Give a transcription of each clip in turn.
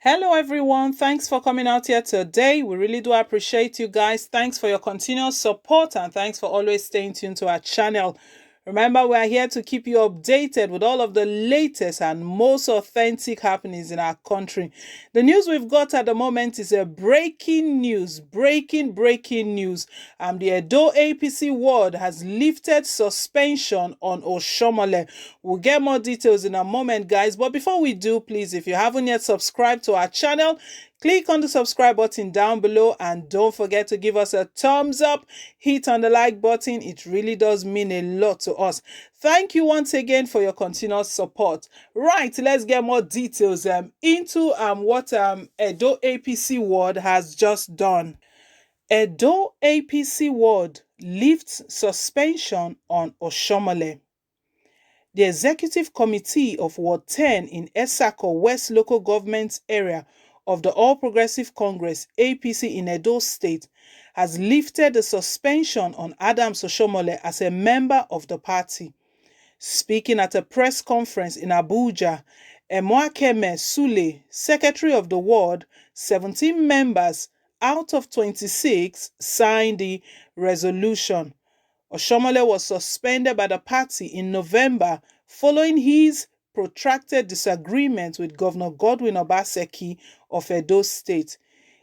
Hello, everyone. Thanks for coming out here today. We really do appreciate you guys. Thanks for your continuous support and thanks for always staying tuned to our channel. Remember, we are here to keep you updated with all of the latest and most authentic happenings in our country. The news we've got at the moment is a breaking news. Breaking news. The EDO APC ward has lifted suspension on Oshiomohle. We'll get more details in a moment, guys. But before we do, please, if you haven't yet subscribed to our channel, click on the subscribe button down below and don't forget to give us a thumbs up. Hit on the like button. It really does mean a lot to us. Thank you once again for your continuous support. Right, let's get more details into what EDO APC ward has just done. EDO APC ward lifts suspension on Oshiomohle. The Executive Committee of Ward 10 in Esako West Local Government Area of the All Progressive Congress APC in Edo State has lifted the suspension on Adams Oshiomohle as a member of the party. Speaking at a press conference in Abuja, Emwakeme Sule, Secretary of the ward, 17 members out of 26 signed the resolution. Oshiomohle was suspended by the party in November following his protracted disagreement with Governor Godwin Obaseki of Edo State.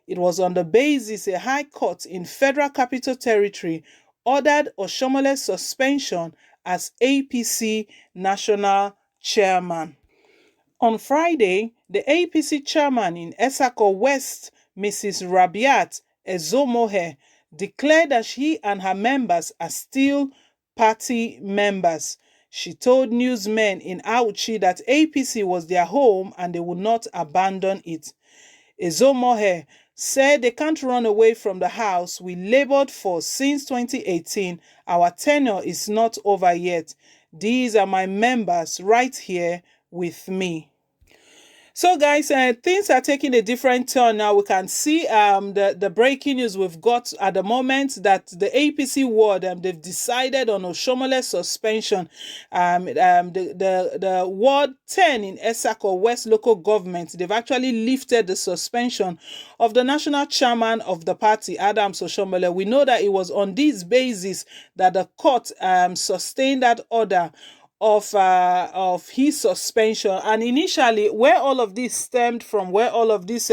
It was on the basis a high court in Federal Capital Territory ordered Oshiomohle's suspension as APC national chairman. On Friday, the APC chairman in Esako West, Mrs. Rabiat Ūspěnsiøñ, declared that she and her members are still party members. She told newsmen in Auchi that APC was their home and they would not abandon it. Ūspěnsiøñ said they can't run away from the house we labored for since 2018. Our tenure is not over yet. These are my members right here with me. So guys, things are taking a different turn now. We can see the breaking news we've got at the moment that the APC ward they've decided on Oshiomohle's suspension. The ward 10 in Esako West local government, they've actually lifted the suspension of the national chairman of the party, Adams Oshiomohle. We know that it was on this basis that the court sustained that order of his suspension. And initially, where all of this stemmed from, where all of this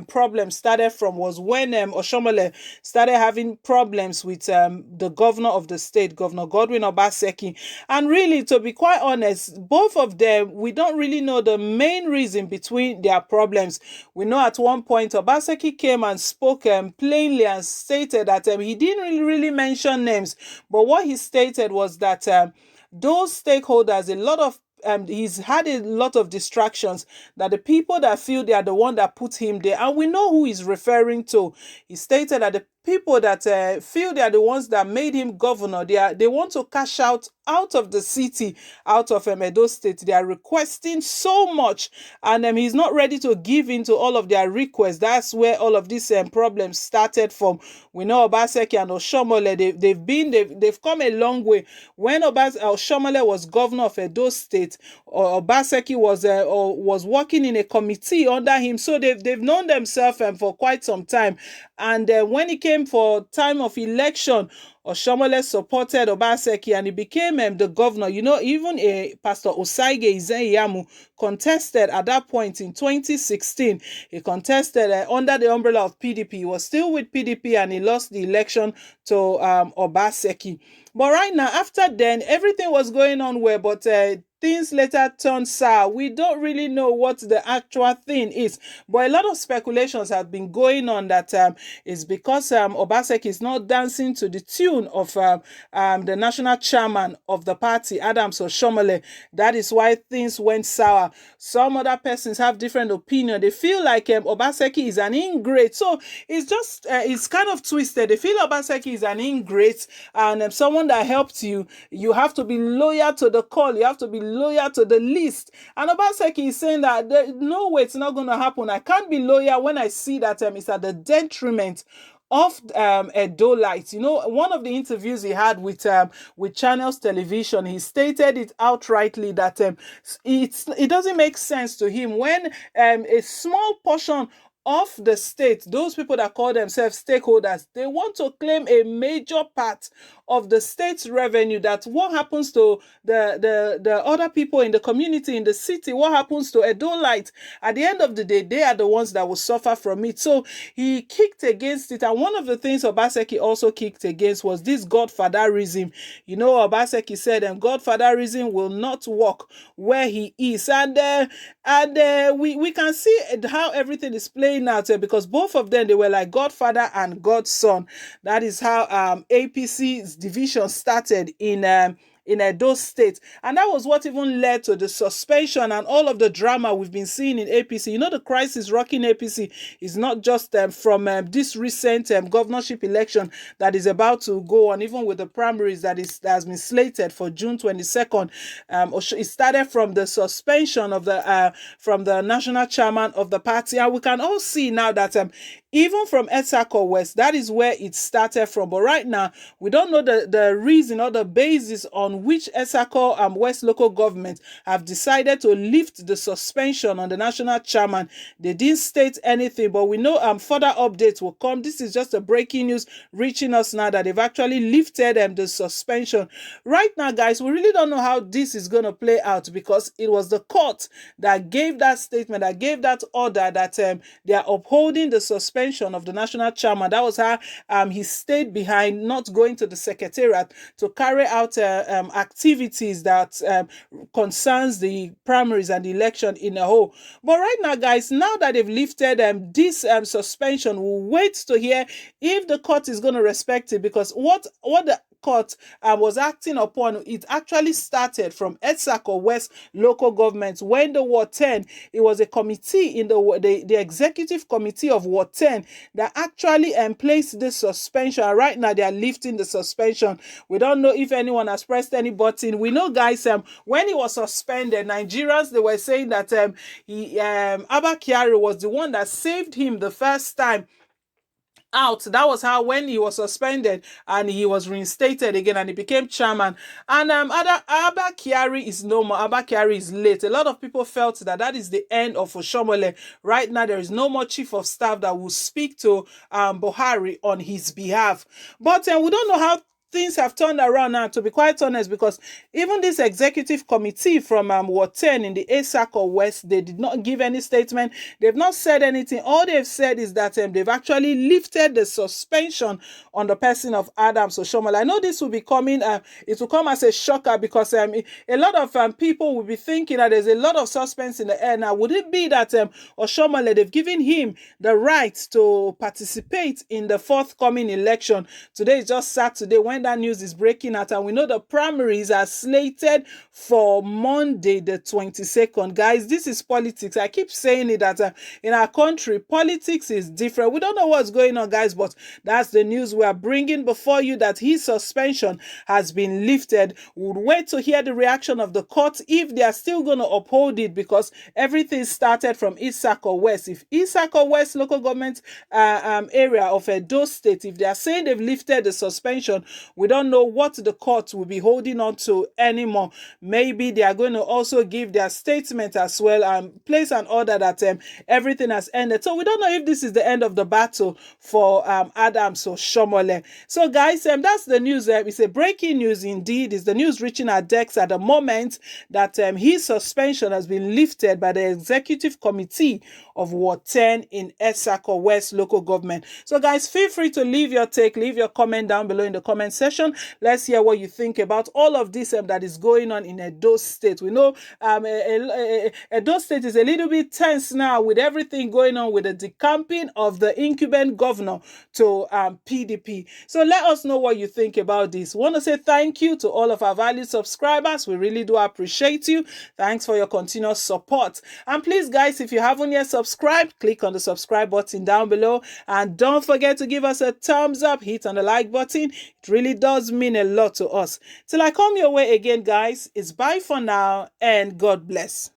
problems started from, was when Oshiomohle started having problems with the governor of the state, Governor Godwin Obaseki. And really, to be quite honest, both of them, we don't really know the main reason between their problems. We know at one point Obaseki came and spoke plainly and stated that he didn't really mention names, but what he stated was that those stakeholders, he's had a lot of distractions, that the people that feel they are the one that put him there, and we know who he's referring to. He stated that the people that feel they are the ones that made him governor, they want to cash out of the city, out of Edo State. They are requesting so much, and he's not ready to give in to all of their requests. That's where all of these problems started from. We know Obaseki and Oshiomohle, they've come a long way. When Oshiomohle was governor of Edo State, Obaseki was working in a committee under him, so they've known themselves for quite some time. And when it came for time of election, Oshiomohle supported Obaseki and he became the governor. You know, even Pastor Osaige Izenyamu contested at that point in 2016. He contested under the umbrella of PDP. He was still with PDP and he lost the election to Obaseki. But right now, after then, everything was going on well, but things later turned sour. We don't really know what the actual thing is, but a lot of speculations have been going on that it's because Obaseki is not dancing to the tune of the national chairman of the party, Adams Oshiomohle. That is why things went sour. Some other persons have different opinion. They feel like Obaseki is an ingrate. So it's just, it's kind of twisted. They feel Obaseki is an ingrate and someone that helped you, you have to be loyal to the call. You have to be loyal to the list. And Obaseki is saying that no way, it's not going to happen. I can't be loyal when I see that it's at the detriment of Edo Light. You know, one of the interviews he had with Channels Television, he stated it outrightly that it doesn't make sense to him when a small portion of the state, those people that call themselves stakeholders, they want to claim a major part of the state's revenue. That what happens to the other people in the community, in the city, what happens to Edo Light? At the end of the day, they are the ones that will suffer from it. So he kicked against it. And one of the things Obaseki also kicked against was this godfatherism. You know, Obaseki said godfatherism will not work where he is. And we can see how everything is playing out because both of them, they were like godfather and godson. That is how APC's division started in Edo State. And that was what even led to the suspension and all of the drama we've been seeing in APC. You know, the crisis rocking APC is not just from this recent governorship election that is about to go on, even with the primaries that has been slated for June 22nd. It started from the suspension of from the national chairman of the party. And we can all see now that even from Etsako West, that is where it started from. But right now, we don't know the reason or the basis on which Etsako West local government have decided to lift the suspension on the national chairman. They didn't state anything, but we know further updates will come. This is just a breaking news reaching us now that they've actually lifted the suspension. Right now, guys, we really don't know how this is going to play out because it was the court that gave that statement, that gave that order that they are upholding the suspension of the national chairman. That was how he stayed behind, not going to the secretariat to carry out activities that concerns the primaries and the election in a whole. But right now, guys, now that they've lifted this suspension, we'll wait to hear if the court is going to respect it, because what the court was acting upon, it actually started from Etsako West local government. When the Ward 10, it was a committee in the executive committee of Ward 10 that actually placed this suspension. Right now, they are lifting the suspension. We don't know if anyone has pressed any button. We know, guys, when he was suspended, Nigerians, they were saying that Abba Kyari was the one that saved him the first time out. That was how, when he was suspended and he was reinstated again and he became chairman. And Abba Kyari is no more. Abba Kyari is late. A lot of people felt that is the end of Oshiomohle. Right now, there is no more chief of staff that will speak to Buhari on his behalf. But we don't know how things have turned around now, to be quite honest, because even this executive committee from Ward 10 in the Etsako West, they did not give any statement. They've not said anything. All they've said is that they've actually lifted the suspension on the person of Adams Oshiomohle. I know this will be coming, it will come as a shocker because a lot of people will be thinking that there's a lot of suspense in the air now. Would it be that Oshiomohle, they've given him the right to participate in the forthcoming election? Today is just Saturday when that news is breaking out, and we know the primaries are slated for Monday the 22nd. Guys, this is politics. I keep saying it that in our country, politics is different. We don't know what's going on, guys, but that's the news we are bringing before you, that his suspension has been lifted. We'll wait to hear the reaction of the court if they are still going to uphold it, because everything started from Etsako West. If Etsako West local government area of Edo State, if they are saying they've lifted the suspension, we don't know what the court will be holding on to anymore. Maybe they are going to also give their statement as well and place an order that everything has ended. So we don't know if this is the end of the battle for Adams Oshiomohle. So guys, that's the news. It's a breaking news indeed. It's the news reaching our decks at the moment that his suspension has been lifted by the executive committee of Ward 10 in Etsako West local government. So guys, feel free to leave your take, leave your comment down below in the comment section. Let's hear what you think about all of this that is going on in Edo State. We know Edo State is a little bit tense now with everything going on with the decamping of the incumbent governor to PDP. So let us know what you think about this. We want to say thank you to all of our valued subscribers. We really do appreciate you. Thanks for your continuous support. And please, guys, if you haven't yet subscribed, click on the subscribe button down below. And don't forget to give us a thumbs up, hit on the like button. It really does mean a lot to us. Till I come your way again, guys, it's bye for now and God bless.